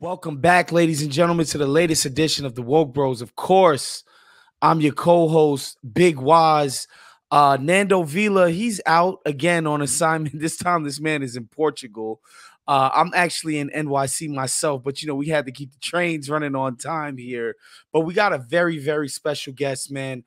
Welcome back, ladies and gentlemen, to the latest edition of the Woke Bros. Of course, I'm your co-host, Big Wos. Nando Vila, he's out again on assignment. This time, this man is in Portugal. I'm actually in NYC myself, but we had to keep the trains running on time here. But we got a very, very special guest, man.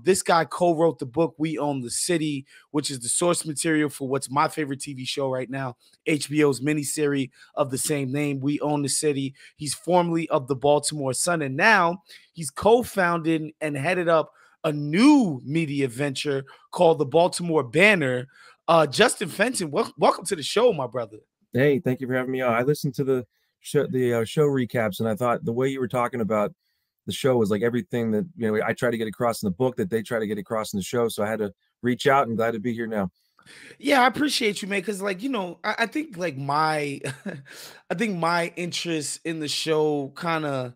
This guy co-wrote the book "We Own the City," which is the source material for what's my favorite TV show right now, HBO's miniseries of the same name, "We Own the City." He's formerly of the Baltimore Sun, and now he's co-founded and headed up a new media venture called the Baltimore Banner. Justin Fenton, welcome to the show, my brother. Hey, thank you for having me on. I listened to the show recaps, and I thought the way you were talking about the show was like everything that I try to get across in the book that they try to get across in the show. So I had to reach out, and glad to be here now. Yeah, I appreciate you, man. Because, I think like my, I think my interest in the show kind of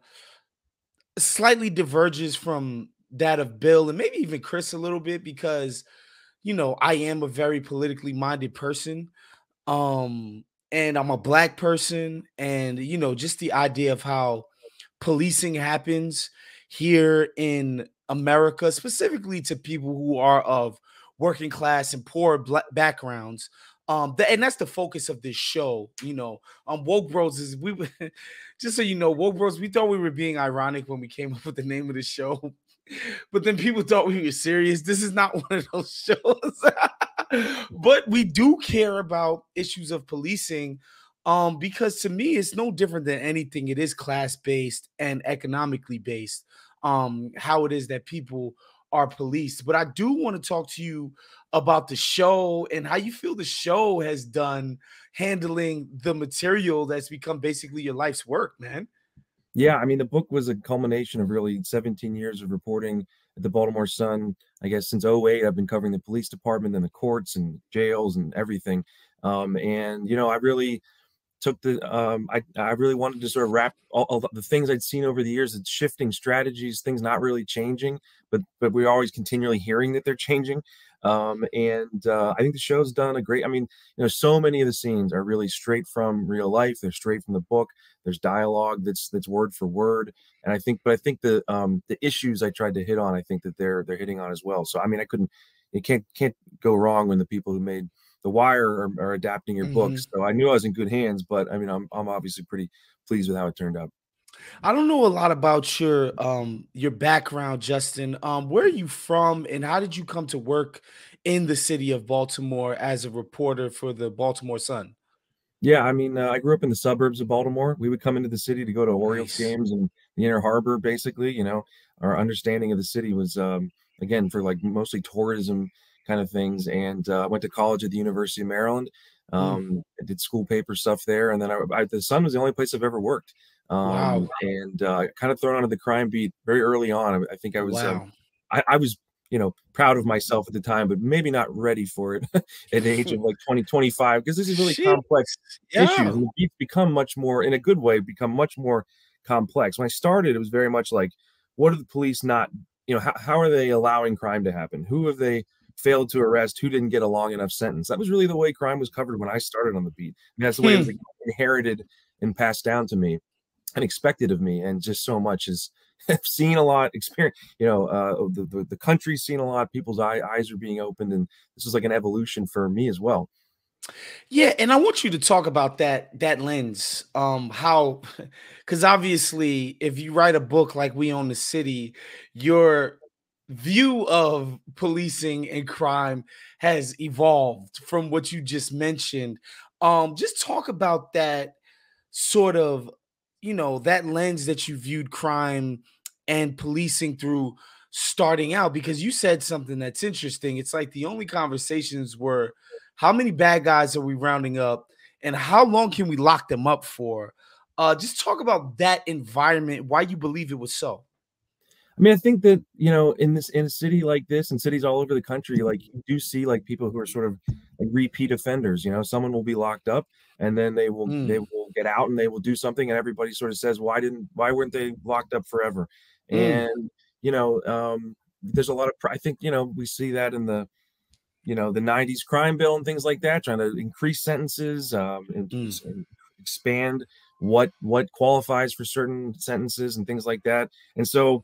slightly diverges from that of Bill and maybe even Chris a little bit because, I am a very politically minded person. Um, and I'm a black person, and just the idea of how policing happens here in America, specifically to people who are of working class and poor black backgrounds. And that's the focus of this show. Woke Bros is just so you know, Woke Bros. We thought we were being ironic when we came up with the name of the show, but then people thought we were serious. This is not one of those shows. But we do care about issues of policing because to me it's no different than anything. It is class-based and economically based, how it is that people are policed. But I do want to talk to you about the show and how you feel the show has done handling the material that's become basically your life's work, man. Yeah, I mean, the book was a culmination of really 17 years of reporting at the Baltimore Sun. I guess since '08, I've been covering the police department and the courts and jails and everything. And I really took I really wanted to sort of wrap all the things I'd seen over the years, the shifting strategies, things not really changing, but we're always continually hearing that they're changing. I think the show's done a great. I mean, so many of the scenes are really straight from real life. They're straight from the book. There's dialogue that's word for word, and I think the issues I tried to hit on, I think that they're hitting on as well. So I mean, you can't go wrong when the people who made The Wire are adapting your Mhm. books. So I knew I was in good hands, but I mean, I'm obviously pretty pleased with how it turned out. I don't know a lot about your background, Justin. Where are you from and how did you come to work in the city of Baltimore as a reporter for the Baltimore Sun? Yeah, I mean, I grew up in the suburbs of Baltimore. We would come into the city to go to Orioles Nice. games and the Inner Harbor, basically. Our understanding of the city was, again, for like mostly tourism kind of things. And I went to college at the University of Maryland. Mm, I did school paper stuff there. And then the Sun was the only place I've ever worked. wow. And kind of thrown onto the crime beat very early on. I think I was, Wow. I was, proud of myself at the time, but maybe not ready for it at the age of like 20, 25, because this is really Shit. complex issues, Yeah. and the beats become much more, in a good way, become much more complex. When I started, it was very much like, what are the police not, how are they allowing crime to happen? Who have they failed to arrest? Who didn't get a long enough sentence? That was really the way crime was covered when I started on the beat. I mean, that's the way it was Hmm. like, inherited and passed down to me and expected of me. And just so much is I've seen a lot, experience, the country's seen a lot, people's eyes are being opened, and this is like an evolution for me as well. Yeah, and I want you to talk about that lens. How because obviously if you write a book like We Own the City, your view of policing and crime has evolved from what you just mentioned. Just talk about that sort of, that lens that you viewed crime and policing through starting out, because you said something that's interesting. It's like the only conversations were how many bad guys are we rounding up and how long can we lock them up for? Just talk about that environment, why you believe it was so. I mean, I think that, in a city like this and cities all over the country, like you do see like people who are sort of like repeat offenders. Someone will be locked up and then they Mm, will get out and they will do something, and everybody sort of says, why weren't they locked up forever? mm, And there's a lot of I think we see that in the '90s crime bill and things like that, trying to increase sentences, mm, and expand what qualifies for certain sentences and things like that. And so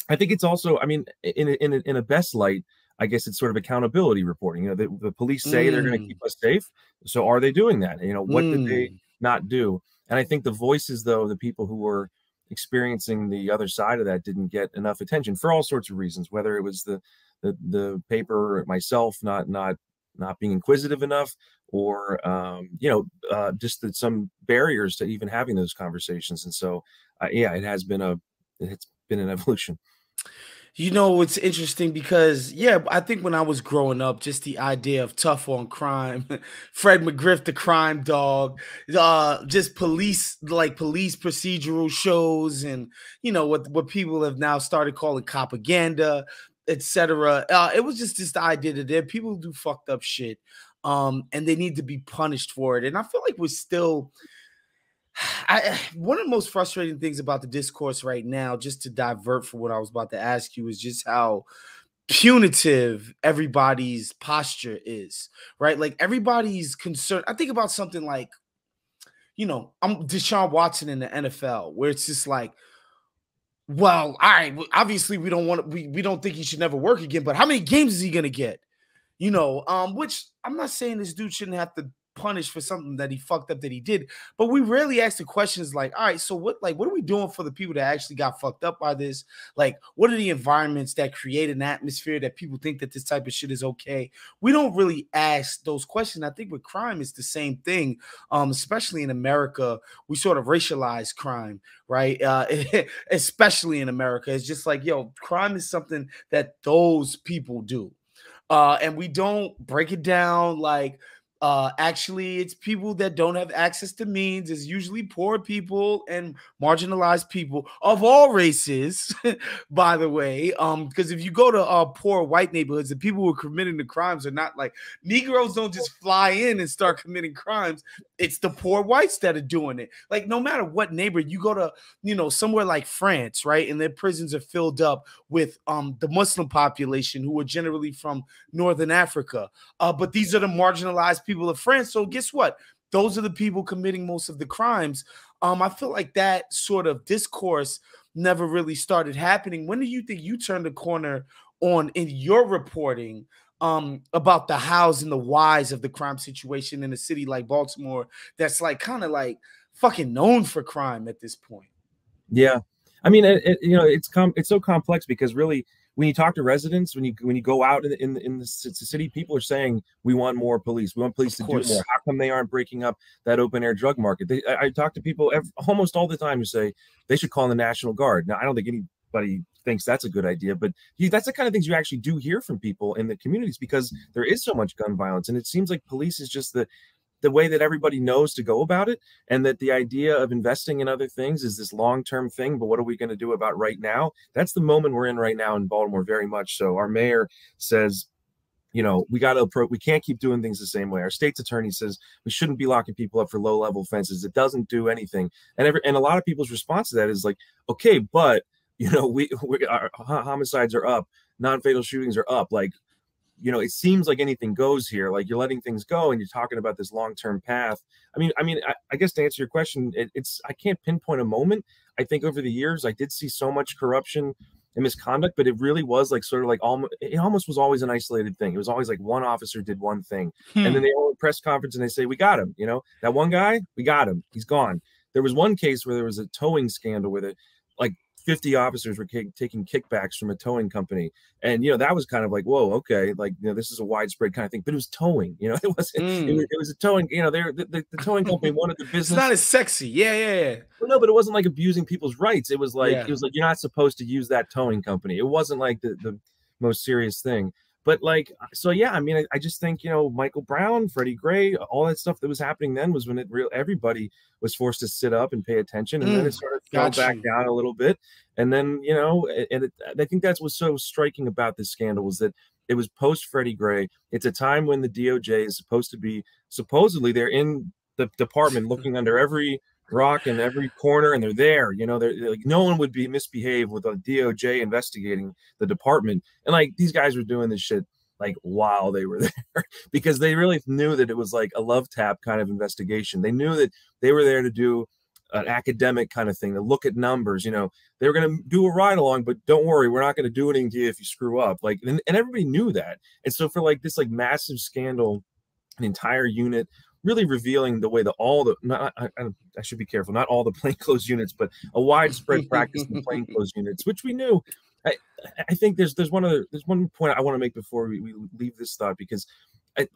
I think it's also, I mean, in a best light, I guess it's sort of accountability reporting. You know, the police say they're going to keep Mm, us safe, so are they doing that? You know, what did they mm. not do? And I think the voices, though, the people who were experiencing the other side of that didn't get enough attention for all sorts of reasons. Whether it was the paper, myself not being inquisitive enough, or just that some barriers to even having those conversations. And so, yeah, it's been an evolution. You know, it's interesting because, yeah, I think when I was growing up, just the idea of tough on crime, Fred McGriff, the crime dog, just police procedural shows, and what people have now started calling propaganda, etc. It was just this idea that there are people who do fucked up shit, and they need to be punished for it. And I feel like we're still one of the most frustrating things about the discourse right now, just to divert from what I was about to ask you, is just how punitive everybody's posture is, right? Like everybody's concerned. I think about something like, I'm Deshaun Watson in the NFL, where it's just like, well, all right, obviously we don't want we don't think he should never work again, but how many games is he gonna get? Which I'm not saying this dude shouldn't have to punish for something that he fucked up that he did, but we rarely ask the questions like, all right, so what are we doing for the people that actually got fucked up by this? Like, what are the environments that create an atmosphere that people think that this type of shit is okay? We don't really ask those questions. I think with crime, it's the same thing. Especially in America, we sort of racialize crime, right? Especially in America, it's just like, yo, crime is something that those people do, and we don't break it down like, actually it's people that don't have access to means. It's usually poor people and marginalized people of all races, by the way, because if you go to poor white neighborhoods, the people who are committing the crimes are not like Negroes. Don't just fly in and start committing crimes. It's the poor whites that are doing it. Like, no matter what neighborhood you go to, somewhere like France, right, and their prisons are filled up with the Muslim population, who are generally from Northern Africa. But these are the marginalized people of France. So guess what? Those are the people committing most of the crimes. I feel like that sort of discourse never really started happening. When do you think you turned the corner on in your reporting about the hows and the whys of the crime situation in a city like Baltimore, that's like kind of like fucking known for crime at this point? Yeah, I mean, it's so complex because really, when you talk to residents, when you go out in the city, people are saying we want more police. We want police Of to do more. course. How come they aren't breaking up that open air drug market? I talk to people almost all the time who say they should call in the National Guard. Now, I don't think anybody thinks that's a good idea, but that's the kind of things you actually do hear from people in the communities because there is so much gun violence, and it seems like police is just the way that everybody knows to go about it, and that the idea of investing in other things is this long-term thing. But what are we going to do about right now? That's the moment we're in right now in Baltimore, very much so. Our mayor says, we can't keep doing things the same way. Our state's attorney says we shouldn't be locking people up for low-level offenses. It doesn't do anything. And a lot of people's response to that is like, okay, but our homicides are up, non-fatal shootings are up, like, it seems like anything goes here. Like, you're letting things go, and you're talking about this long-term path. I guess to answer your question, I can't pinpoint a moment. I think over the years, I did see so much corruption and misconduct, but it really was like sort of like it almost was always an isolated thing. It was always like one officer did one thing, and then Hmm. they all press conference and they say, "We got him." That one guy, we got him. He's gone. There was one case where there was a towing scandal with it, like 50 officers were taking kickbacks from a towing company. And, that was kind of like, whoa, okay. Like, this is a widespread kind of thing, but it was towing, it wasn't, Mm. it was a towing, the towing company wanted the It's not business. as sexy. Yeah, yeah, yeah. Well, no, but it wasn't like abusing people's rights. Yeah. It was like, you're not supposed to use that towing company. It wasn't like the most serious thing. But like, so yeah, I just think, Michael Brown, Freddie Gray, all that stuff that was happening then was when everybody was forced to sit up and pay attention. And then it sort of fell Got back you. down a little bit. And then, I think that's what's so striking about this scandal was that it was post Freddie Gray. It's a time when the DOJ is supposed to be, supposedly they're in the department looking under every rock in every corner, and they're there. They're like, no one would be misbehave with a DOJ investigating the department, and like these guys were doing this shit like while they were there because they really knew that it was like a love tap kind of investigation. They knew that they were there to do an academic kind of thing to look at numbers. You know, they were going to do a ride along, but don't worry, we're not going to do anything to you if you screw up. Like, and everybody knew that. And so for like this like massive scandal, an entire unit really revealing the way that all the I should be careful, not all the plainclothes units, but a widespread practice in the plainclothes units, which we knew. I think there's one point I want to make before we leave this thought, because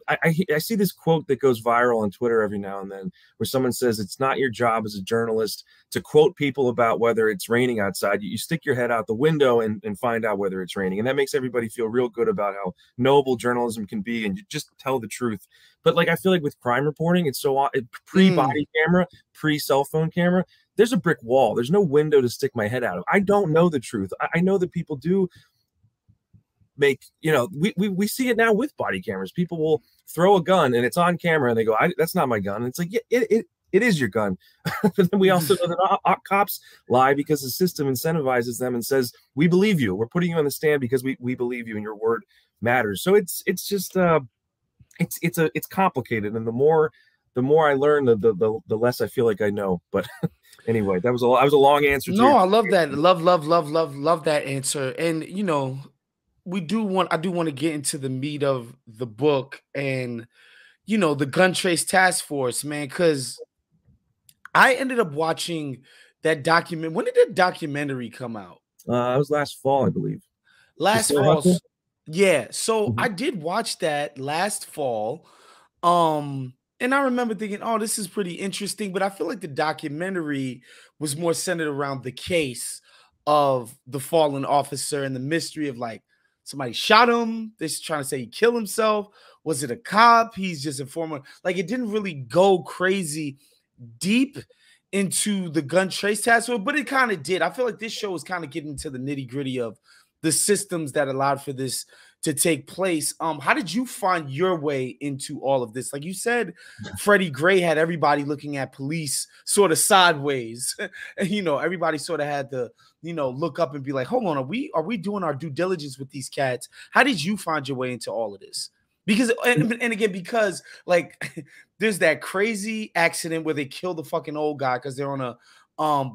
I see this quote that goes viral on Twitter every now and then, where someone says it's not your job as a journalist to quote people about whether it's raining outside. You stick your head out the window and find out whether it's raining. And that makes everybody feel real good about how noble journalism can be, and you just tell the truth. But like, I feel like with crime reporting, it's so pre-body camera, pre-cell phone camera, there's a brick wall. There's no window to stick my head out of. I don't know the truth. I know that people do make, you know, we see it now with body cameras. People will throw a gun and it's on camera and they go, that's not my gun. And it's like, yeah, it is your gun. But then we also know that cops lie because the system incentivizes them and says, we believe you. We're putting you on the stand because we believe you and your word matters. So it's just it's complicated. And the more I learn, the less I feel like I know. But anyway, that was a long answer. No, I love that. Love that answer. And you know, I do want to get into the meat of the book and, you know, the gun trace task force, man, because I ended up watching that document. When did the documentary come out? It was last fall, I believe. Last fall. Yeah. So I did watch that last fall. And I remember thinking, oh, this is pretty interesting. But I feel like the documentary was more centered around the case of the fallen officer and the mystery of like, somebody shot him. They're trying to say he killed himself. Was it a cop? He's just informing. Like, it didn't really go crazy deep into the gun trace task force, but it kind of did. I feel like this show was kind of getting into the nitty gritty of the systems that allowed for this to take place. How did you find your way into all of this? Like you said, Freddie Gray had everybody looking at police sort of sideways. And, you know, everybody sort of had to, you know, look up and be like, hold on, are we doing our due diligence with these cats? How did you find your way into all of this? Because, and again, because like there's that crazy accident where they kill the fucking old guy because they're on a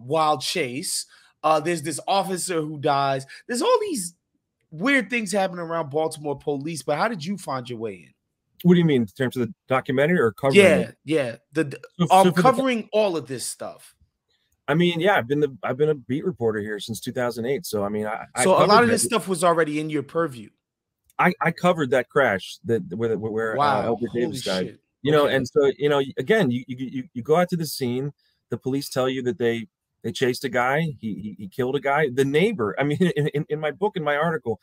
wild chase. There's this officer who dies. There's all these weird things happening around Baltimore police, but how did you find your way in? What do you mean in terms of the documentary or covering? Yeah. Covering all of this stuff. I mean, yeah, I've been a beat reporter here since 2008. So I mean, so a lot of this stuff was already in your purview. I covered that crash where Albert Davis died. Shit. You know, and so, you know, again, you go out to the scene. The police tell you that they chased a guy. He killed a guy. The neighbor. I mean, in my book, in my article,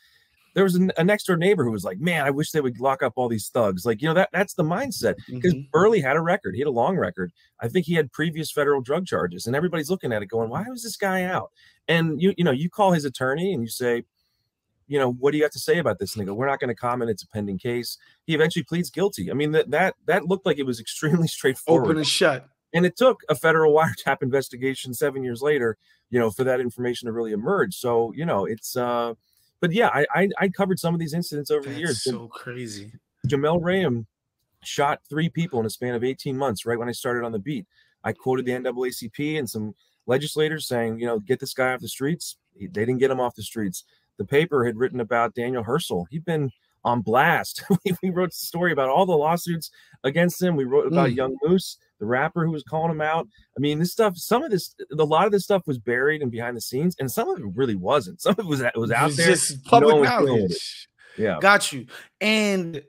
there was a next door neighbor who was like, man, I wish they would lock up all these thugs. Like, you know, that's the mindset, because Burley had a record. He had a long record. I think he had previous federal drug charges, and everybody's looking at it going, why was this guy out? And you call his attorney and you say, you know, what do you have to say about this? And they go, we're not going to comment. It's a pending case. He eventually pleads guilty. I mean, that looked like it was extremely straightforward. Open and shut. And it took a federal wiretap investigation 7 years later, you know, for that information to really emerge. So, you know, it's but yeah, I covered some of these incidents over the years. So crazy. Jamel Rayam shot 3 people in a span of 18 months, right when I started on the beat. I quoted the NAACP and some legislators saying, you know, get this guy off the streets. They didn't get him off the streets. The paper had written about Daniel Herschel. He'd been on blast. We wrote a story about all the lawsuits against him. We wrote about Young Moose, the rapper who was calling him out. I mean, this stuff, a lot of this stuff was buried and behind the scenes, and some of it really wasn't. Some of it was out there. Just public knowledge. Yeah. Got you. And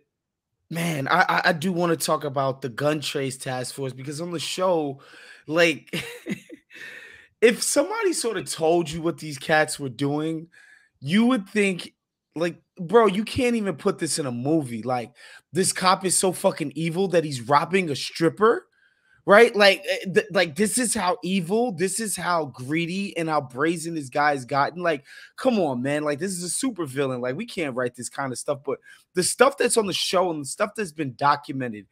man, I do want to talk about the gun trace task force, because on the show, like, if somebody sort of told you what these cats were doing, you would think, like, bro, you can't even put this in a movie. Like, this cop is so fucking evil that he's robbing a stripper, right? Like, this is how evil, this is how greedy and how brazen this guy's gotten. Like, come on, man. Like, this is a super villain. Like, we can't write this kind of stuff. But the stuff that's on the show and the stuff that's been documented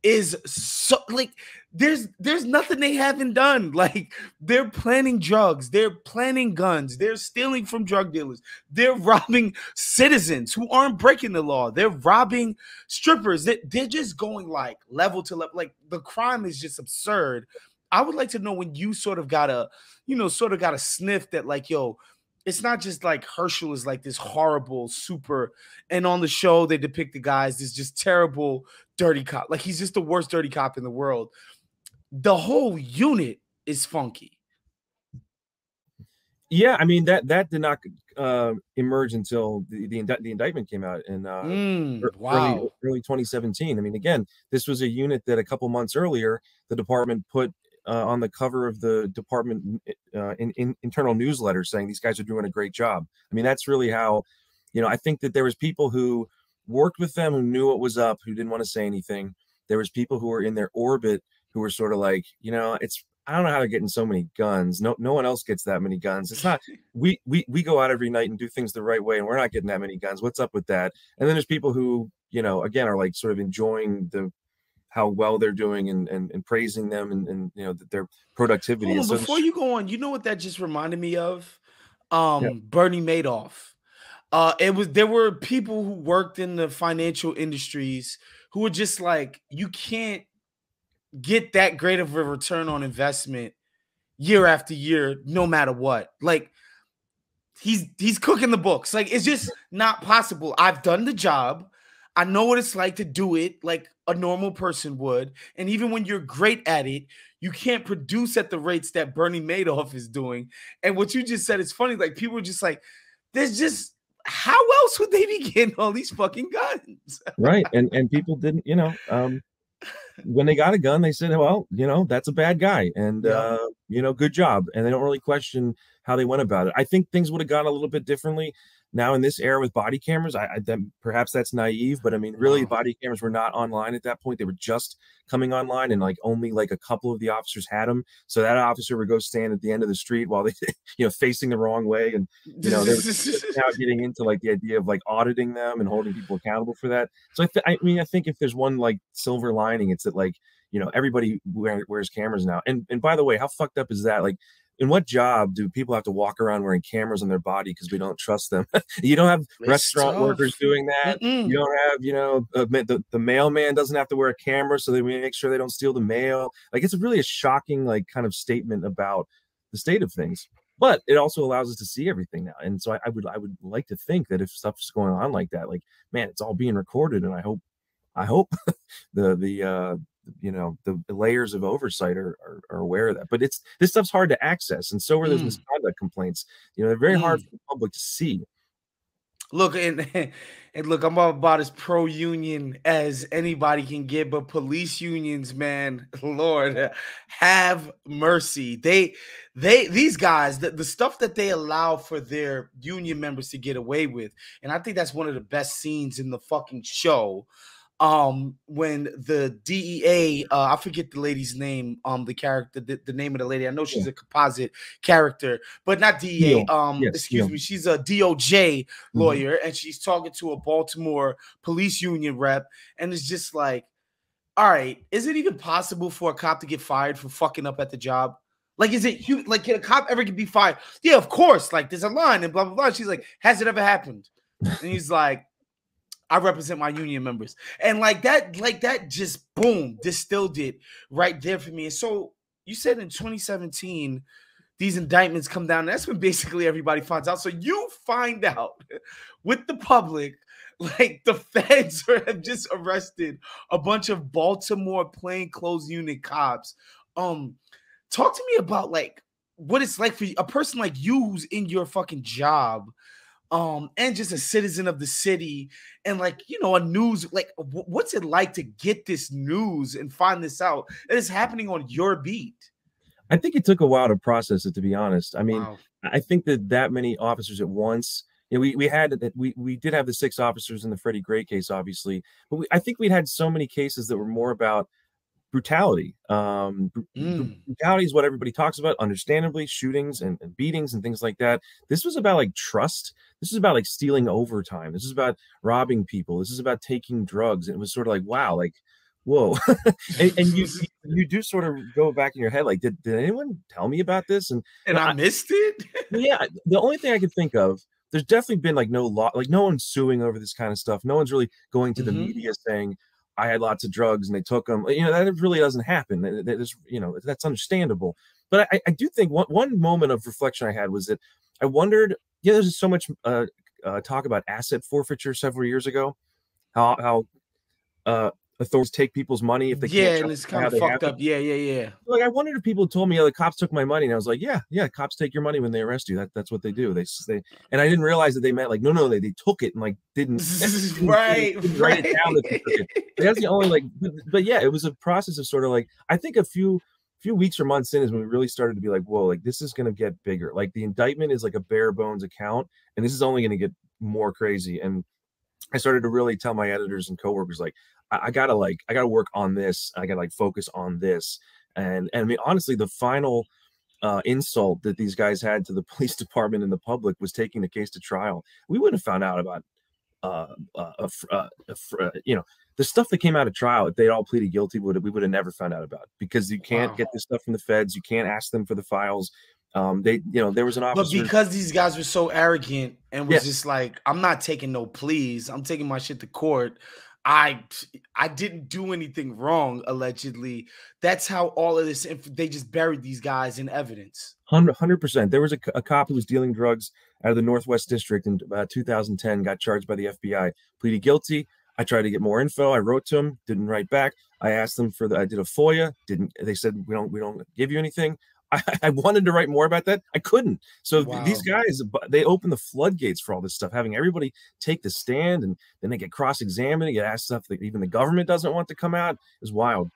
is so, like, there's nothing they haven't done. Like, they're planning drugs, they're planning guns, they're stealing from drug dealers, they're robbing citizens who aren't breaking the law, they're robbing strippers. They're just going like level to level. Like, the crime is just absurd. I would like to know when you sort of got a, sort of got a sniff that like, yo, it's not just like Herschel is like this horrible super, and on the show they depict the guys as just terrible dirty cop. Like he's just the worst dirty cop in the world. The whole unit is funky. Yeah, I mean that did not emerge until the indictment came out in early Wow. early 2017. I mean, again, this was a unit that a couple months earlier the department put on the cover of the department in internal newsletter saying these guys are doing a great job. I mean, that's really how, I think that there was people who worked with them who knew what was up, who didn't want to say anything. There was people who were in their orbit who were sort of like, it's I don't know how they're getting so many guns. No one else gets that many guns. It's not we go out every night and do things the right way, and we're not getting that many guns. What's up with that? And then there's people who, again, are like sort of enjoying how well they're doing and praising them and their productivity. Hold And on, so before you go on, you know what that just reminded me of? yeah, Bernie Madoff. There were people who worked in the financial industries who were just like, you can't get that great of a return on investment year after year, no matter what. Like he's cooking the books. Like it's just not possible. I've done the job. I know what it's like to do it like a normal person would. And even when you're great at it, you can't produce at the rates that Bernie Madoff is doing. And what you just said is funny. Like people are just like, there's just how else would they be getting all these fucking guns? right. And people didn't, when they got a gun, they said, well, that's a bad guy. And, Yep. good job. And they don't really question how they went about it. I think things would have gone a little bit differently now in this era with body cameras. Perhaps that's naive, but I mean, really, Wow. body cameras were not online at that point. They were just coming online, and like only like a couple of the officers had them. So that officer would go stand at the end of the street while they, facing the wrong way. And, they're now getting into like the idea of like auditing them and holding people accountable for that. So I mean, I think if there's one like silver lining, it's that like, everybody wears cameras now. And by the way, how fucked up is that? Like, in what job do people have to walk around wearing cameras on their body because we don't trust them? You don't have It's restaurant workers tough. doing that. You Mm-mm. don't have, the mailman doesn't have to wear a camera so that we make sure they don't steal the mail. Like, it's really a shocking, like, kind of statement about the state of things. But it also allows us to see everything now. And so I would like to think that if stuff's going on like that, like, man, it's all being recorded. And I hope the the layers of oversight are aware of that. But this stuff's hard to access, and so are those Mm. misconduct complaints. They're very hard Mm. for the public to see. Look, and and look, I'm about as pro union as anybody can get, but police unions, man, Lord, have mercy. These guys, the stuff that they allow for their union members to get away with, and I think that's one of the best scenes in the fucking show. When the DEA, I forget the lady's name, the character, the name of the lady, I know Yeah. she's a composite character, but not DEA, Neil, yes, excuse Neil. me, she's a DOJ Mhm. lawyer, and she's talking to a Baltimore police union rep, and it's just like, all right, is it even possible for a cop to get fired for fucking up at the job? Like, is it like, can a cop ever be fired? Yeah, of course. Like, there's a line and blah blah blah. She's like, has it ever happened? And he's like, I represent my union members. And like that just boom, distilled it right there for me. And so you said in 2017, these indictments come down. And that's when basically everybody finds out. So you find out with the public, like the feds have just arrested a bunch of Baltimore plainclothes unit cops. Um, Talk to me about like what it's like for a person like you who's in your fucking job, and just a citizen of the city, and like, a news, like what's it like to get this news and find this out that is happening on your beat? I think it took a while to process it, to be honest. I mean, Wow. I think that many officers at once. We did have the 6 officers in the Freddie Gray case, obviously, but I think we'd had so many cases that were more about brutality. Mm. Brutality is what everybody talks about, understandably, shootings and beatings and things like that. This was about like trust. This is about like stealing overtime. This is about robbing people. This is about taking drugs. And it was sort of like, wow, like, whoa. And you do sort of go back in your head, like, did anyone tell me about this? And And I missed it. yeah, the only thing I could think of, there's definitely been like no law, like no one's suing over this kind of stuff. No one's really going to the Hmm. media saying, I had lots of drugs and they took them. You know, that really doesn't happen. You know, that's understandable. But I do think one moment of reflection I had was that I wondered, you know, there's so much talk about asset forfeiture several years ago, how uh, authorities take people's money if they can't Yeah, and it's justify kind how of they have fucked it. up. Yeah, yeah, yeah. Like I wondered if people told me, "Oh, the cops took my money," and I was like, "Yeah, yeah, cops take your money when they arrest you. That's what they do. They." And I didn't realize that they meant like, no, they took it and like Right, didn't write it down that they took it. right. Like, that's the only like, but yeah, it was a process of sort of like I think a few weeks or months in is when we really started to be like, whoa, like this is going to get bigger. Like the indictment is like a bare bones account, and this is only going to get more crazy. And I started to really tell my editors and coworkers like I gotta work on this. I gotta like focus on this. And I mean honestly, the final insult that these guys had to the police department and the public was taking the case to trial. We wouldn't have found out about you know, the stuff that came out of trial. If they'd all pleaded guilty, we would have never found out about, because you can't Wow. get this stuff from the feds. You can't ask them for the files. They, you know, there was an But officer. because these guys were so arrogant and was Yes, just like, I'm not taking no pleas, I'm taking my shit to court. I I didn't do anything wrong, allegedly. That's how all of this they just buried these guys in evidence. 100%. There was a cop who was dealing drugs out of the Northwest District in 2010, got charged by the FBI, pleaded guilty. I tried to get more info. I wrote to him, didn't write back. I asked them I did a FOIA, didn't, they said, we don't give you anything. I wanted to write more about that. I couldn't. So these Wow. guys, they open the floodgates for all this stuff, having everybody take the stand, and then they get cross-examined and get asked stuff that even the government doesn't want to come out. Is wild.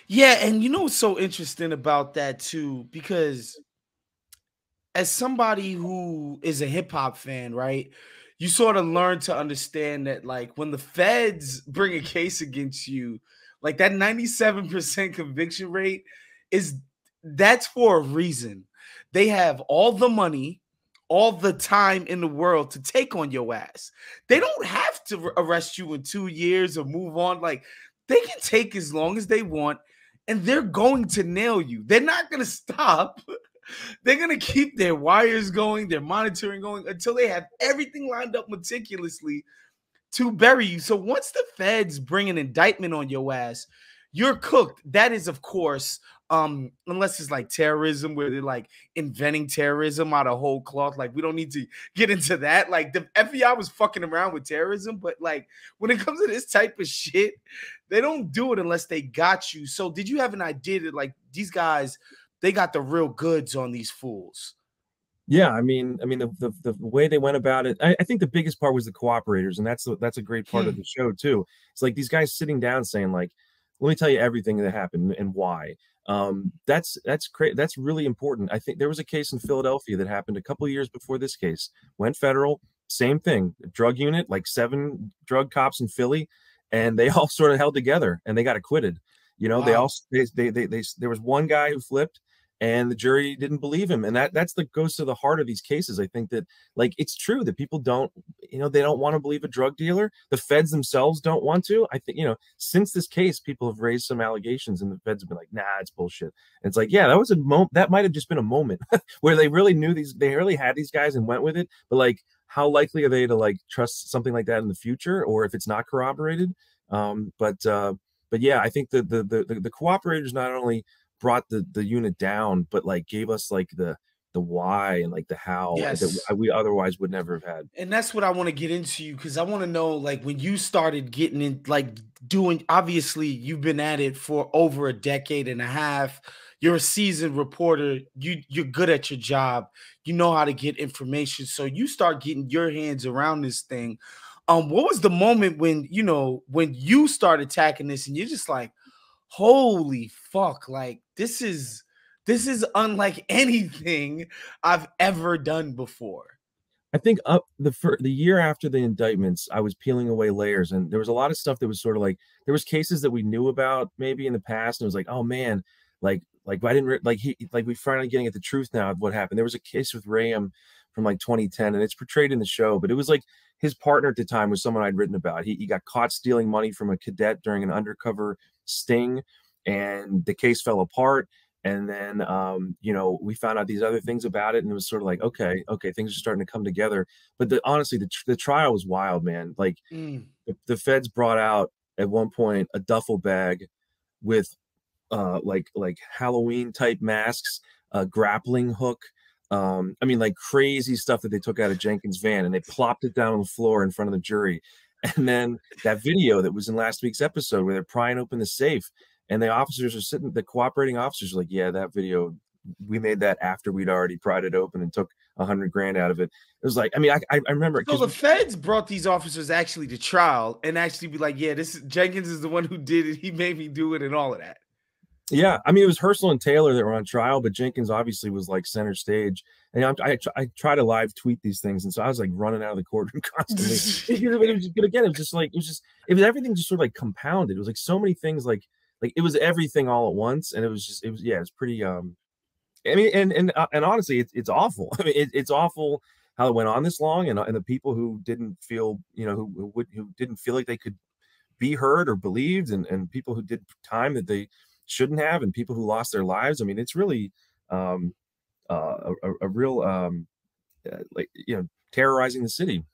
Yeah, and you know what's so interesting about that too? Because as somebody who is a hip hop fan, right? You sort of learn to understand that, like, when the feds bring a case against you, like that 97% conviction rate is that's for a reason. They have all the money, all the time in the world to take on your ass. They don't have to arrest you in 2 years or move on. Like, they can take as long as they want, and they're going to nail you. They're not going to stop. They're gonna keep their wires going, their monitoring going until they have everything lined up meticulously to bury you. So once the feds bring an indictment on your ass, you're cooked. That is, of course, unless it's like terrorism where they're like inventing terrorism out of whole cloth. Like, we don't need to get into that. Like, the FBI was fucking around with terrorism, but like when it comes to this type of shit, they don't do it unless they got you. So did you have an idea that like these guys, they got the real goods on these fools? Yeah, I mean the way they went about it, I think the biggest part was the cooperators, and that's a great part of Hmm. the show too. It's like these guys sitting down saying like, "Let me tell you everything that happened and why." That's great. That's really important. I think there was a case in Philadelphia that happened a couple of years before this case. Went federal, same thing. Drug unit, like 7 drug cops in Philly, and they all sort of held together and they got acquitted. You know, they all Wow. they there was one guy who flipped, and the jury didn't believe him, and that's the goes to the heart of these cases. I think that like it's true that people don't, you know, they don't want to believe a drug dealer. The feds themselves don't want to. I think, you know, since this case people have raised some allegations and the feds have been like, nah, it's bullshit. And it's like, yeah, that was a moment, that might have just been a moment where they really knew they really had these guys and went with it. But like, how likely are they to like trust something like that in the future, or if it's not corroborated? But yeah, I think the cooperators not only brought the unit down, but like gave us like the why and like the how that Yes. we otherwise would never have had. And that's what I want to get into you, because I want to know, like, when you started getting in, like, doing, obviously you've been at it for over a decade and a half. You're a seasoned reporter. You're good at your job. You know how to get information. So you start getting your hands around this thing. What was the moment when when you start attacking this and you're just like, holy fuck, like this is unlike anything I've ever done before? I think up the year after the indictments, I was peeling away layers, and there was a lot of stuff that was sort of like there was cases that we knew about maybe in the past, and it was like, oh man, like I didn't like we finally getting at the truth now of what happened. There was a case with Rayam from like 2010, and it's portrayed in the show, but it was like his partner at the time was someone I'd written about. He got caught stealing money from a cadet during an undercover sting, and the case fell apart. And then you know, we found out these other things about it, and it was sort of like, okay, things are starting to come together. But honestly, the trial was wild, man. Like Mm. the feds brought out at one point a duffel bag with like Halloween type masks, a grappling hook. I mean, like crazy stuff that they took out of Jenkins' van and they plopped it down on the floor in front of the jury. And then that video that was in last week's episode where they're prying open the safe and the officers are sitting, the cooperating officers are like, yeah, that video, we made that after we'd already pried it open and took 100 grand out of it. It was like, I mean, I remember So because the feds brought these officers actually to trial and actually be like, yeah, this Jenkins is the one who did it. He made me do it and all of that. yeah, I mean, it was Herschel and Taylor that were on trial, but Jenkins obviously was like center stage. And I try to live tweet these things, and so I was like running out of the courtroom constantly. But again, it was just like it was everything just sort of like compounded. It was like so many things, like it was everything all at once, and it was yeah, it was pretty. I mean, and honestly, it's awful. I mean, it's awful how it went on this long, and the people who didn't feel, who didn't feel like they could be heard or believed, and people who did time that they shouldn't have, and people who lost their lives. I mean, it's really a real like terrorizing the city.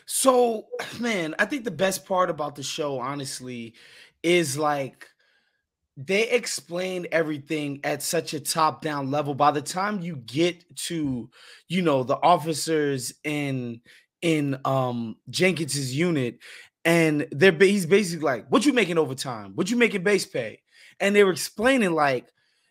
So, man, I think the best part about the show, honestly, is like they explain everything at such a top-down level. By the time you get to, the officers in Jenkins's unit, and he's basically like, "What you making overtime? What you making base pay?" And they were explaining like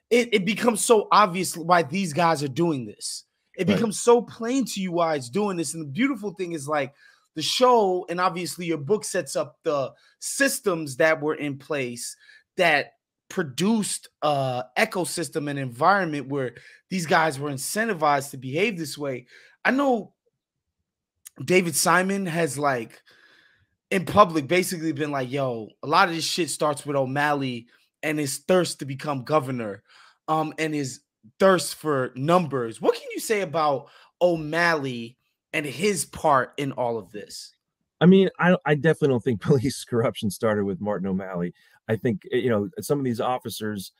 it becomes so obvious why these guys are doing this. It Right. becomes so plain to you why it's doing this. And the beautiful thing is like the show, and obviously your book sets up the systems that were in place that produced ecosystem and environment where these guys were incentivized to behave this way. I know David Simon has like in public basically been like, yo, a lot of this shit starts with OMalley and his thirst to become governor, and his thirst for numbers. What can you say about OMalley and his part in all of this? I mean, I definitely don't think police corruption started with Martin O'Malley. I think, some of these officers,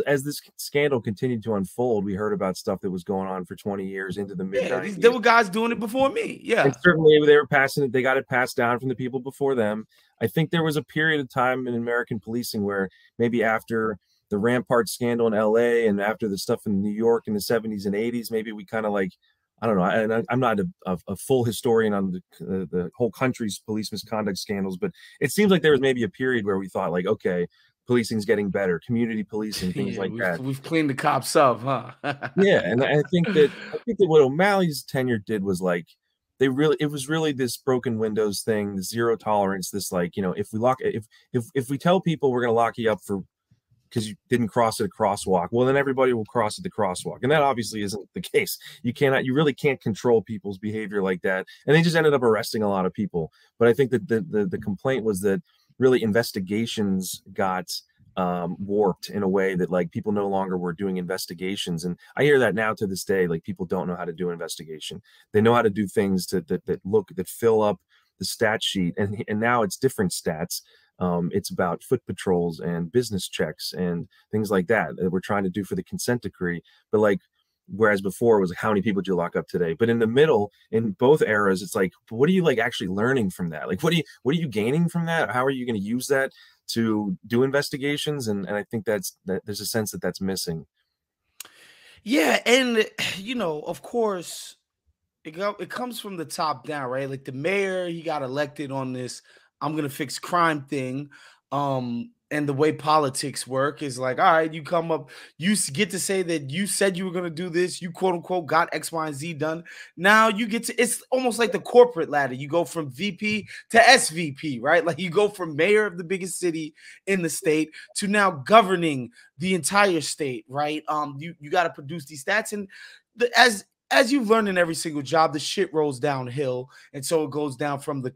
as this scandal continued to unfold, we heard about stuff that was going on for 20 years into the mid Yeah, there 90s. were guys doing it before me. And Yeah. certainly they were passing it, they got it passed down from the people before them. I think there was a period of time in American policing where maybe after the Rampart scandal in LA and after the stuff in New York in the 70s and 80s, maybe we kind of like, I don't know. And I'm not a full historian on the whole country's police misconduct scandals, but it seems like there was maybe a period where we thought like, okay, policing's getting better, community policing, things Yeah, like that. we've cleaned the cops up, huh? Yeah, and I think that what O'Malley's tenure did was like it was really this broken windows thing, the zero tolerance, this like, if we tell people we're gonna lock you up for because you didn't cross at a crosswalk, well then everybody will cross at the crosswalk. And that obviously isn't the case. You really can't control people's behavior like that. And they just ended up arresting a lot of people. But I think that the complaint was that really investigations got warped in a way that like people no longer were doing investigations. And I hear that now to this day, like people don't know how to do investigation. They know how to do things that fill up the stat sheet, and now it's different stats. It's about foot patrols and business checks and things like that we're trying to do for the consent decree. But like, whereas before it was like, how many people did you lock up today? But in the middle, in both eras, it's like, what are you like actually learning from that? Like, what are you gaining from that? How are you going to use that to do investigations? And I think that there's a sense that that's missing. Yeah, and of course, it comes from the top down, right? Like the mayor, he got elected on this "I'm gonna fix crime" thing. And the way politics work is like, all right, you come up, get to say that you said you were gonna do this, you quote unquote got X, Y, and Z done. Now you get to it's almost like the corporate ladder. You go from VP to SVP, right? Like you go from mayor of the biggest city in the state to now governing the entire state, right? You got to produce these stats, and as you've learned in every single job, the shit rolls downhill. And so it goes down from the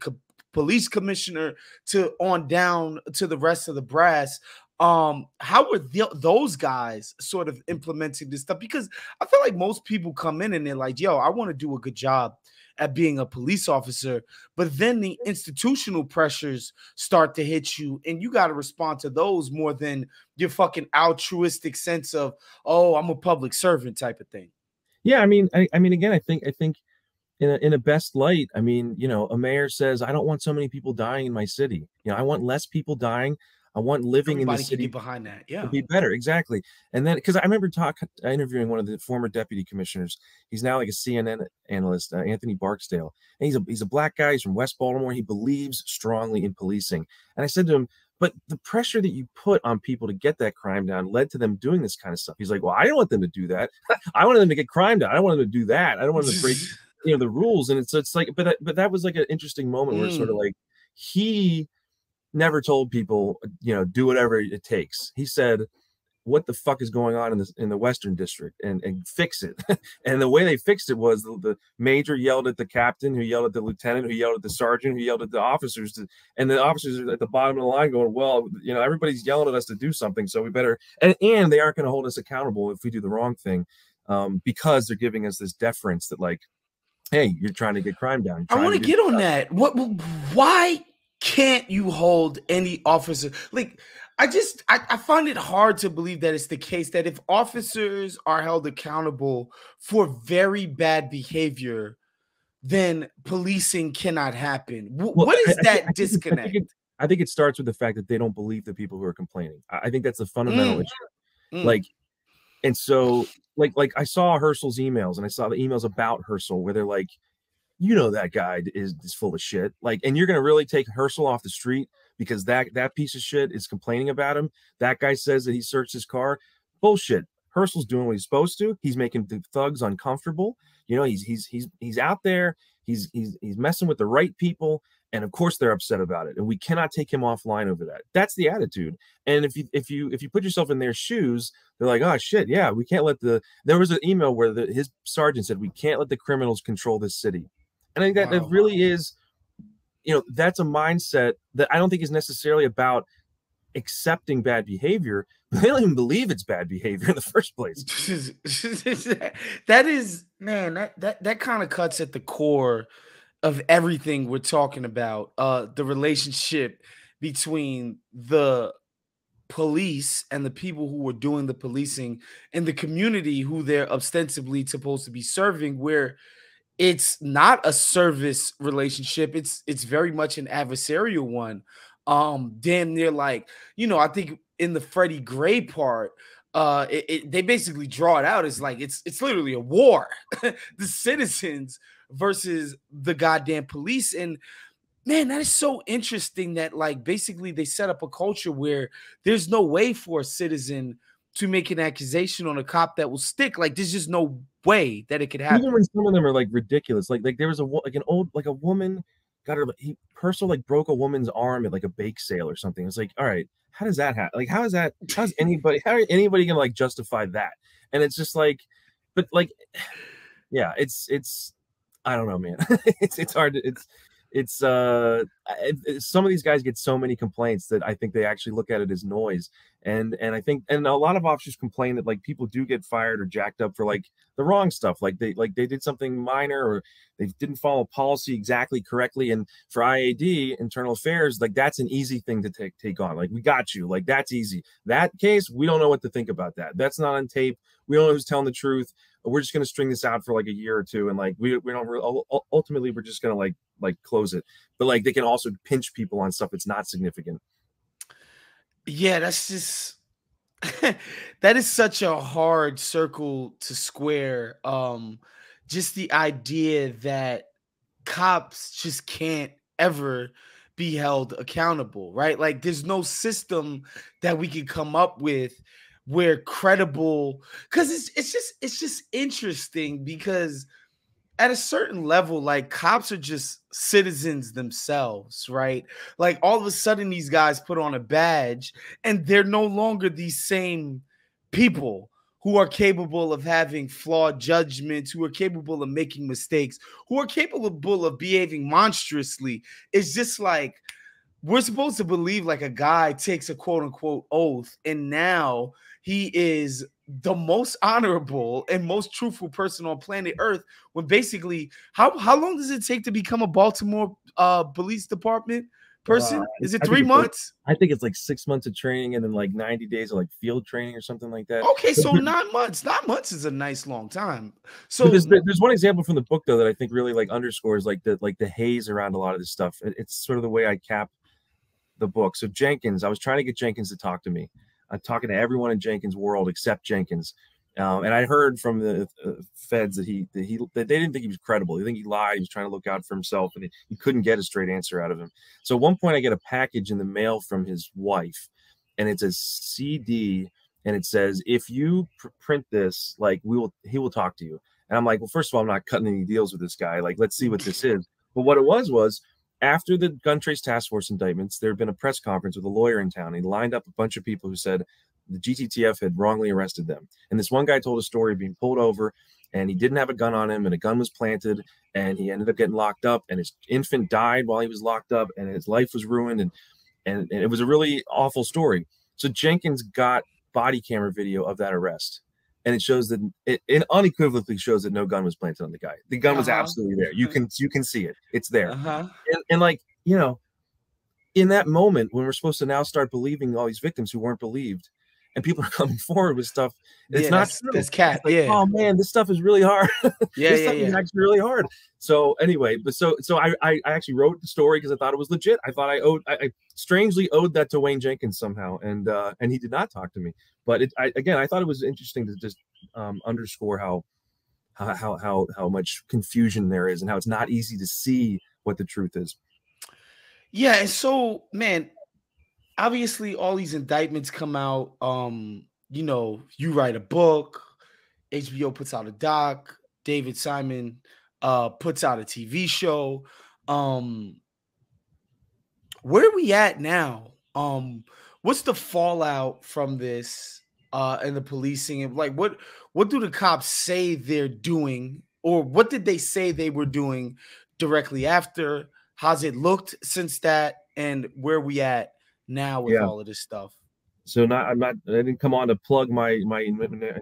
police commissioner to on down to the rest of the brass. How were those guys sort of implementing this stuff? Because I feel like most people come in and they're like, yo, I want to do a good job at being a police officer, but then the institutional pressures start to hit you and you got to respond to those more than your fucking altruistic sense of, oh, I'm a public servant type of thing. Yeah, I mean, again, I think in a best light, I mean, a mayor says, I don't want so many people dying in my city. I want less people dying. I want living in the Everybody could city get behind that. to Yeah. be better. Exactly. And then, because I remember interviewing one of the former deputy commissioners. He's now like a CNN analyst, Anthony Barksdale. And he's a black guy. He's from West Baltimore. He believes strongly in policing. And I said to him, but the pressure that you put on people to get that crime down led to them doing this kind of stuff. He's like, well, I don't want them to do that. I wanted them to get crime down. I don't want them to do that. I don't want them to break, the rules. And it's like, but that was like an interesting moment where it's sort of like he never told people, do whatever it takes. He said, what the fuck is going on in the Western District, and fix it. And the way they fixed it was the major yelled at the captain, who yelled at the lieutenant, who yelled at the sergeant, who yelled at the officers, and the officers are at the bottom of the line going, well, everybody's yelling at us to do something, so we better, and they aren't going to hold us accountable if we do the wrong thing, because they're giving us this deference that, like, hey, you're trying to get crime down. I want to get on that. Why can't you hold any officer? Like, I find it hard to believe that it's the case that if officers are held accountable for very bad behavior, then policing cannot happen. What is that disconnect? I think it starts with the fact that they don't believe the people who are complaining. I think that's the fundamental issue. Like, and so, like I saw Herschel's emails, and I saw the emails about Herschel where they're like, that guy is full of shit. Like, and you're going to really take Herschel off the street because that piece of shit is complaining about him. That guy says that he searched his car. Bullshit. Herschel's doing what he's supposed to. He's making the thugs uncomfortable. He's out there. He's messing with the right people. And of course they're upset about it. And we cannot take him offline over that. That's the attitude. And if you put yourself in their shoes, they're like, oh shit, yeah, we can't let there was an email where his sergeant said, we can't let the criminals control this city. And I think that that really is, that's a mindset that I don't think is necessarily about accepting bad behavior. They don't even believe it's bad behavior in the first place. That is, man, that kind of cuts at the core of everything we're talking about. The relationship between the police and the people who are doing the policing and the community who they're ostensibly supposed to be serving, where it's not a service relationship. It's very much an adversarial one. Damn near like, I think in the Freddie Gray part, they basically draw it out as like it's literally a war. The citizens versus the goddamn police. And man, that is so interesting that like basically they set up a culture where there's no way for a citizen to make an accusation on a cop that will stick. Like there's just no way that it could happen. Even when some of them are like ridiculous, like there was a woman got her, Purcell like broke a woman's arm at like a bake sale or something. It's like, all right, how does that happen? Like, how's anybody gonna like justify that? And it's just like, but like, yeah, it's I don't know, man. it's hard to, some of these guys get so many complaints that I think they actually look at it as noise. And I think, and a lot of officers complain that like people do get fired or jacked up for like the wrong stuff. Like they did something minor, or they didn't follow policy exactly correctly. And for IAD, internal affairs, like that's an easy thing to take on. Like, we got you, like that's easy. That case, we don't know what to think about that. That's not on tape. We don't know who's telling the truth. We're just going to string this out for like a year or two. And like, we don't really, ultimately, we're just going to like close it. But like, they can also pinch people on stuff that's not significant. Yeah, that's just, that is such a hard circle to square. Just the idea that cops just can't ever be held accountable, right? Like there's no system that we can come up with where credible, because it's just interesting because at a certain level, like cops are just citizens themselves, right? Like all of a sudden these guys put on a badge and they're no longer these same people who are capable of having flawed judgments, who are capable of making mistakes, who are capable of behaving monstrously. It's just like we're supposed to believe like a guy takes a quote unquote oath and now he is the most honorable and most truthful person on planet Earth, when basically how long does it take to become a Baltimore police department? Uh, person? Is it I think three it's like months? I think it's like 6 months of training and then like 90 days of like field training or something like that. Okay, But so 9 months. 9 months is a nice long time. But So there's one example from the book though that I think really like underscores like the haze around a lot of this stuff. It's sort of the way I cap the book. So Jenkins, I was trying to get Jenkins to talk to me. I'm talking to everyone in Jenkins' world except Jenkins. And I heard from the feds that they didn't think he was credible. They think he lied. He was trying to look out for himself, and he couldn't get a straight answer out of him. So at one point, I get a package in the mail from his wife, and it's a CD, and it says, "If you print this, like he will talk to you." And I'm like, well, first of all, I'm not cutting any deals with this guy. Like, let's see what this is. But what it was after the gun trace task force indictments, there had been a press conference with a lawyer in town. He lined up a bunch of people who said the GTTF had wrongly arrested them. And this one guy told a story of being pulled over and he didn't have a gun on him and a gun was planted and he ended up getting locked up and his infant died while he was locked up and his life was ruined. And it was a really awful story. So Jenkins got body camera video of that arrest. And it shows that it unequivocally shows that no gun was planted on the guy. The gun was absolutely there. You can see it. It's there. And like, you know, in that moment when we're supposed to now start believing all these victims who weren't believed, and people are coming forward with stuff it's not true. That's cat. Like, yeah. Oh man, this stuff is really hard. This stuff is actually really hard. So anyway, but so I actually wrote the story because I thought it was legit. I thought I strangely owed that to Wayne Jenkins somehow, and he did not talk to me. But I thought it was interesting to just underscore how much confusion there is and how it's not easy to see what the truth is. Yeah, and so man, obviously all these indictments come out. You know, you write a book, HBO puts out a doc, David Simon puts out a TV show. Where are we at now? What's the fallout from this and the policing? And like what do the cops say they're doing, or what did they say they were doing directly after? How's it looked since that, and where we at now with all of this stuff? So I didn't come on to plug my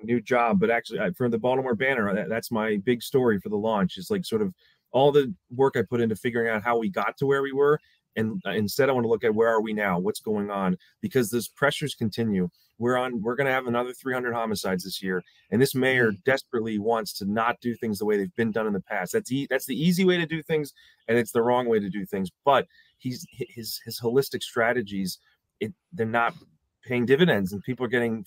new job, but actually for the Baltimore Banner, that's my big story for the launch. Is like sort of all the work I put into figuring out how we got to where we were. And instead, I want to look at where are we now? What's going on? Because those pressures continue. We're going to have another 300 homicides this year, and this mayor desperately wants to not do things the way they've been done in the past. That's the easy way to do things, and it's the wrong way to do things. But his holistic strategies, they're not paying dividends, and people are getting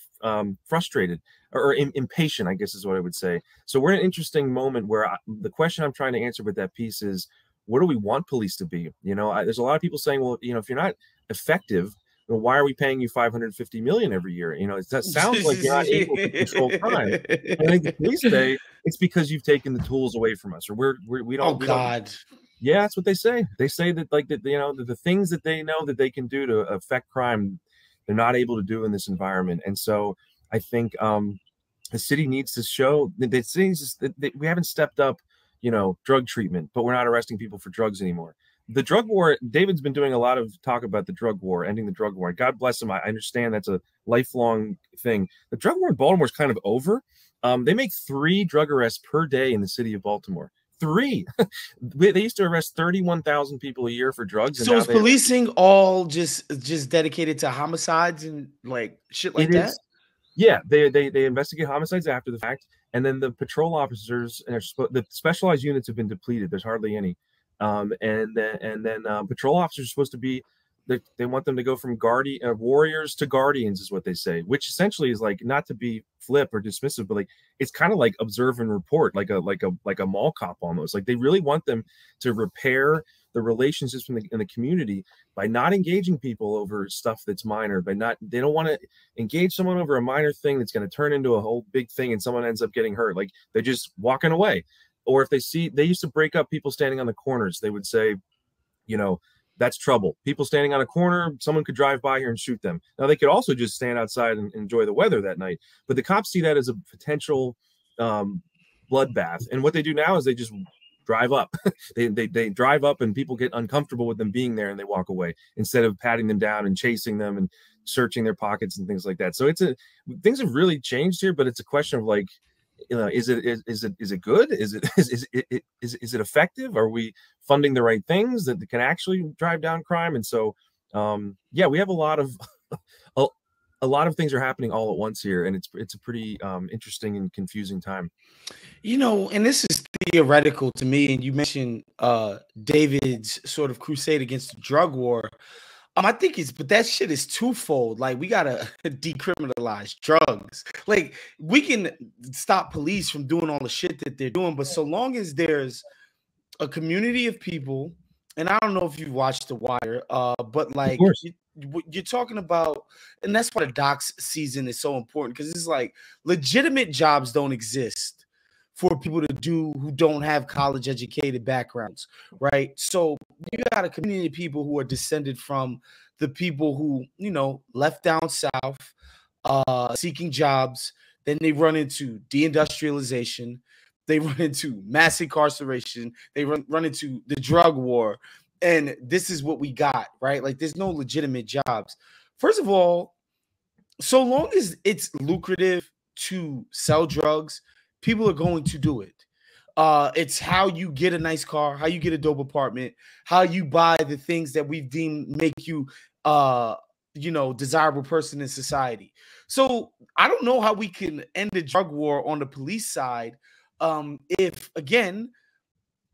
frustrated or impatient, I guess is what I would say. So we're in an interesting moment where the question I'm trying to answer with that piece is, what do we want police to be? You know, there's a lot of people saying, well, you know, if you're not effective, well, why are we paying you $550 million every year? You know, that sounds like you're not able to control crime. And I think the police say it's because you've taken the tools away from us, or we don't. Oh God. Yeah, that's what they say. They say that like that, you know, the things that they know that they can do to affect crime, they're not able to do in this environment. And so I think the city needs to show that we haven't stepped up, you know, drug treatment, but we're not arresting people for drugs anymore. The drug war, David's been doing a lot of talk about the drug war, ending the drug war. God bless him. I understand that's a lifelong thing. The drug war in Baltimore is kind of over. They make 3 drug arrests per day in the city of Baltimore. 3. They used to arrest 31,000 people a year for drugs. So is policing all just dedicated to homicides and like shit like that? Yeah, they investigate homicides after the fact, and then the patrol officers and the specialized units have been depleted. There's hardly any, and then patrol officers are supposed to be. They want them to go from warriors to guardians, is what they say, which essentially is like, not to be flip or dismissive, but like it's kind of like observe and report, like a mall cop almost. Like they really want them to repair the relationships in the community by not engaging people over stuff that's minor. They don't want to engage someone over a minor thing that's going to turn into a whole big thing and someone ends up getting hurt. Like they're just walking away. Or if they used to break up people standing on the corners, they would say, you know, that's trouble. People standing on a corner, someone could drive by here and shoot them. Now, they could also just stand outside and enjoy the weather that night. But the cops see that as a potential bloodbath. And what they do now is they just drive up. they drive up and people get uncomfortable with them being there and they walk away instead of patting them down and chasing them and searching their pockets and things like that. So things have really changed here, but it's a question of like, is it good? Is it effective? Are we funding the right things that can actually drive down crime? And so, yeah, we have a lot of a, a lot of things are happening all at once here, and it's a pretty interesting and confusing time. And this is theoretical to me. And you mentioned David's sort of crusade against the drug war. I think but that shit is twofold. Like, we gotta decriminalize drugs. Like, we can stop police from doing all the shit that they're doing, but so long as there's a community of people, and I don't know if you've watched The Wire, but Of like course. you're talking about, and that's why the docs season is so important, because it's like legitimate jobs don't exist for people to do who don't have college educated backgrounds, right? So you got a community of people who are descended from the people who, left down south seeking jobs. Then they run into deindustrialization. They run into mass incarceration. They run into the drug war. And this is what we got, right? Like, there's no legitimate jobs. First of all, so long as it's lucrative to sell drugs, people are going to do it. It's how you get a nice car, how you get a dope apartment, how you buy the things that we've deemed make you, desirable person in society. So I don't know how we can end the drug war on the police side if, again,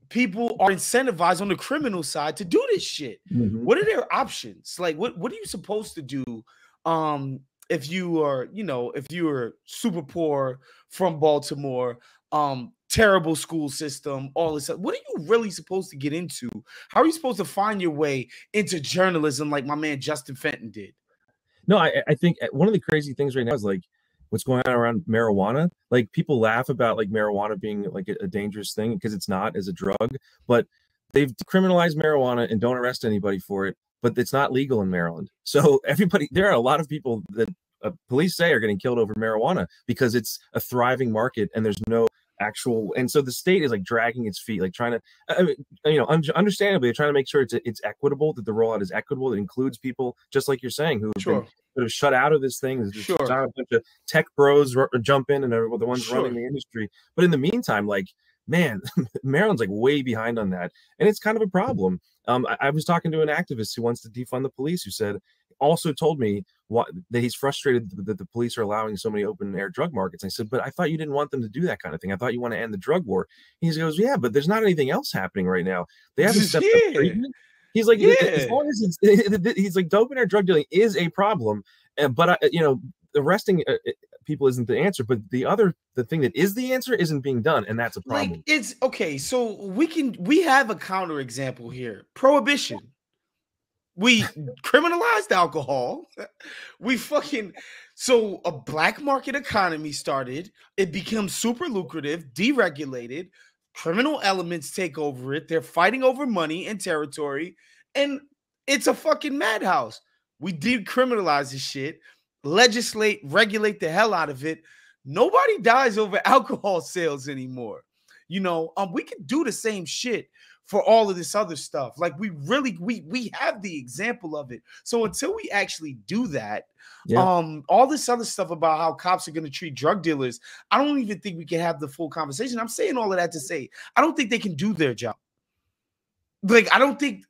people are incentivized on the criminal side to do this shit. Mm-hmm. What are their options? Like, what are you supposed to do if you are, if you're super poor from Baltimore, terrible school system, all this stuff? What are you really supposed to get into? How are you supposed to find your way into journalism like my man Justin Fenton did? No, I think one of the crazy things right now is like what's going on around marijuana. Like, people laugh about like marijuana being like a dangerous thing because it's not as a drug, but they've criminalized marijuana and don't arrest anybody for it, but it's not legal in Maryland. So there are a lot of people that police say are getting killed over marijuana because it's a thriving market and there's no actual, and so the state is like dragging its feet, like trying to, understandably, they're trying to make sure it's equitable, that the rollout is equitable, that includes people just like you're saying who have been sort of shut out of this thing. There's just not a bunch of tech bros jump in and are the ones running the industry. But in the meantime, like, man, Maryland's like way behind on that, and it's kind of a problem. I was talking to an activist who wants to defund the police, who also told me that he's frustrated that the police are allowing so many open air drug markets. I said, but I thought you didn't want them to do that kind of thing. I thought you want to end the drug war. He goes, yeah, but there's not anything else happening right now. They haven't stepped up treatment. He's like, as long as he's like, open air drug dealing is a problem, but arresting people isn't the answer. But the thing that is the answer isn't being done, and that's a problem. Like, it's okay. So we have a counter example here: prohibition. We criminalized alcohol. So a black market economy started. It became super lucrative, deregulated. Criminal elements take over it. They're fighting over money and territory. And it's a fucking madhouse. We decriminalize this shit, legislate, regulate the hell out of it. Nobody dies over alcohol sales anymore. We could do the same shit for all of this other stuff. Like, we have the example of it. So until we actually do that, all this other stuff about how cops are going to treat drug dealers, I don't even think we can have the full conversation. I'm saying all of that to say, I don't think they can do their job. Like, I don't think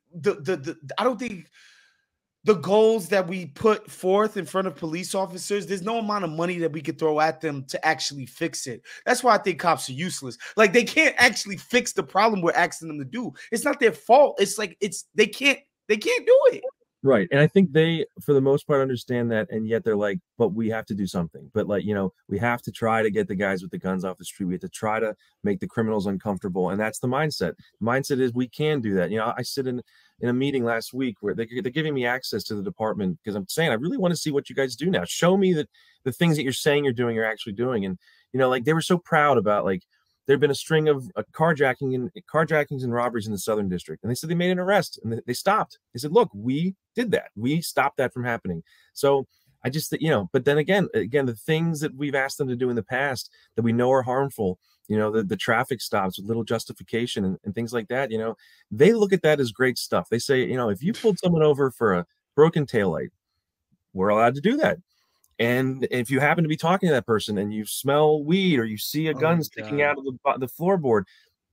the goals that we put forth in front of police officers, there's no amount of money that we could throw at them to actually fix it. That's why I think cops are useless. Like, they can't actually fix the problem we're asking them to do. It's not their fault. It's like, they can't do it. Right. And I think they, for the most part, understand that. And yet they're like, but we have to do something. But like, we have to try to get the guys with the guns off the street. We have to try to make the criminals uncomfortable. And that's the mindset. The mindset is we can do that. I sit in a meeting last week where they're giving me access to the department because I'm saying, I really want to see what you guys do now. Show me that the things that you're saying you're doing, you're actually doing. And, like, they were so proud about, like, there'd been a string of carjackings and robberies in the Southern District. And they said they made an arrest and they stopped. They said, look, we did that. We stopped that from happening. So I just, but then again, the things that we've asked them to do in the past that we know are harmful, the traffic stops with little justification and things like that, they look at that as great stuff. They say, if you pulled someone over for a broken taillight, we're allowed to do that. And if you happen to be talking to that person and you smell weed or you see a Oh gun my sticking God. out of the floorboard,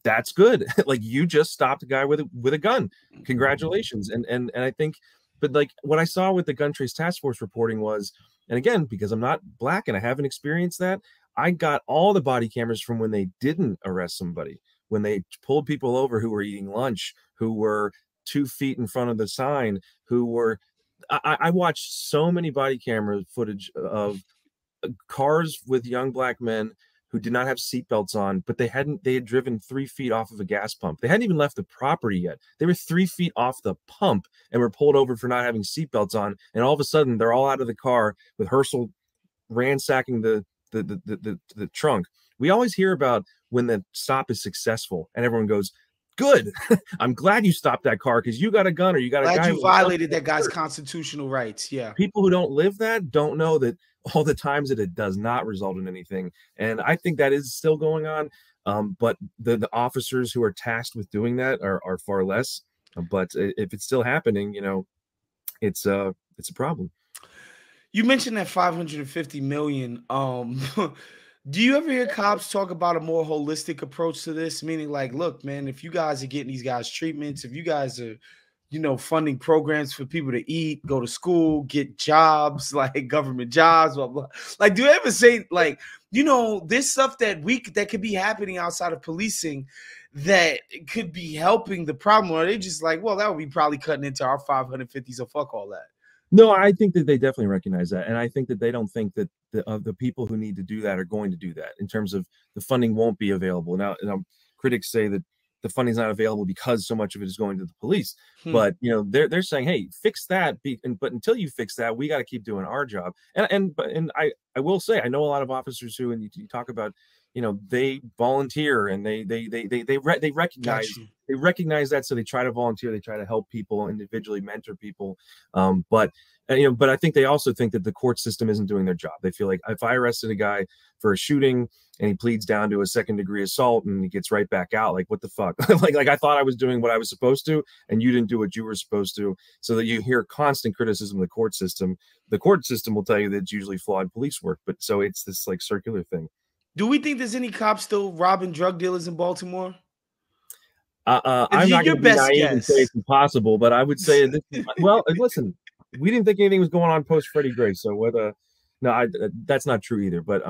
that's good. Like you just stopped a guy with a gun. Congratulations. And I think, but like what I saw with the gun trace task force reporting was, and again, because I'm not black and I haven't experienced that, I got all the body cameras from when they didn't arrest somebody, when they pulled people over who were eating lunch, who were 2 feet in front of the sign, who were I watched so many body camera footage of cars with young black men who did not have seatbelts on, but they had driven 3 feet off of a gas pump. They hadn't even left the property yet. They were 3 feet off the pump and were pulled over for not having seatbelts on. And all of a sudden, they're all out of the car with Herschel ransacking the trunk. We always hear about when the stop is successful, and everyone goes, "Good, I'm glad you stopped that car because you got a gun or you got a Glad guy you with a gun." violated that guy's constitutional rights. Yeah. People who don't live that don't know that all the times that it does not result in anything. And I think that is still going on. But the officers who are tasked with doing that are far less. But if it's still happening, it's a problem. You mentioned that 550 million. Do you ever hear cops talk about a more holistic approach to this? Meaning, like, look, man, if you guys are getting these guys treatments, if you guys are, funding programs for people to eat, go to school, get jobs, like government jobs, blah, blah. Like, do you ever say, like, this stuff that could be happening outside of policing that could be helping the problem? Or are they just like, well, that would be probably cutting into our 550, so fuck all that. No, I think that they definitely recognize that, and I think that they don't think that the people who need to do that are going to do that. In terms of the funding won't be available now. Critics say that the funding's not available because so much of it is going to the police. Hmm. But they're saying, hey, fix that. But until you fix that, we got to keep doing our job. And I will say I know a lot of officers who, and you talk about, they volunteer and they Got recognize you. they recognize that, so they try to volunteer, they try to help people individually, mentor people. But I think they also think that the court system isn't doing their job. They feel like if I arrested a guy for a shooting and he pleads down to a second-degree assault and he gets right back out, like, what the fuck? like I thought I was doing what I was supposed to, and you didn't do what you were supposed to. So that you hear constant criticism of the court system. The court system will tell you that it's usually flawed police work, but so it's this like circular thing. Do we think there's any cops still robbing drug dealers in Baltimore? I'm not going Your to be best naive and say guess. it's impossible, but I would say this. Well, listen, we didn't think anything was going on post Freddie Gray, so whether no, that's not true either. But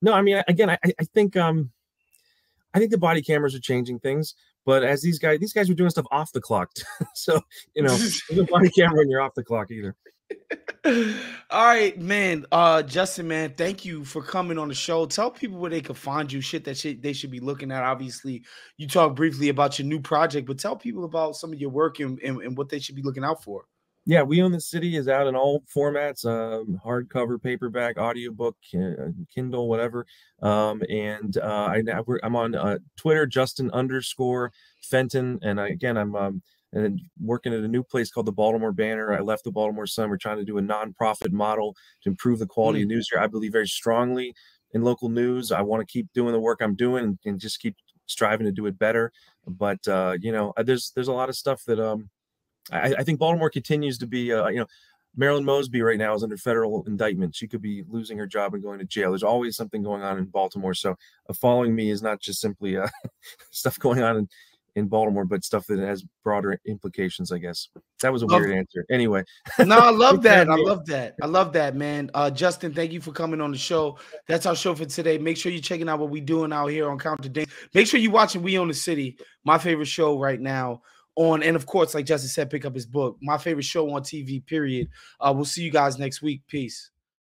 no, I mean, again, I think the body cameras are changing things. But as these guys were doing stuff off the clock, so there's a body camera when you're off the clock either. All right, man. Justin, man, thank you for coming on the show. Tell people where they can find you, shit they should be looking at. Obviously, you talked briefly about your new project, but tell people about some of your work and what they should be looking out for. Yeah, We Own the City is out in all formats, hardcover, paperback, audiobook, Kindle, whatever. And I'm on Twitter, Justin_Fenton. And I'm and working at a new place called the Baltimore Banner. I left the Baltimore Sun. We're trying to do a nonprofit model to improve the quality of news here. I believe very strongly in local news. I want to keep doing the work I'm doing and just keep striving to do it better. But there's a lot of stuff that I think Baltimore continues to be, Marilyn Mosby right now is under federal indictment. She could be losing her job and going to jail. There's always something going on in Baltimore. So following me is not just simply stuff going on in Baltimore, but stuff that has broader implications, I guess. That was a weird answer. Anyway. No, I love that. I love that. I love that, man. Justin, thank you for coming on the show. That's our show for today. Make sure you're checking out what we're doing out here on Counter Dance. Make sure you're watching We Own the City, my favorite show right now. And of course, like Justin said, pick up his book, my favorite show on TV, period. We'll see you guys next week. Peace.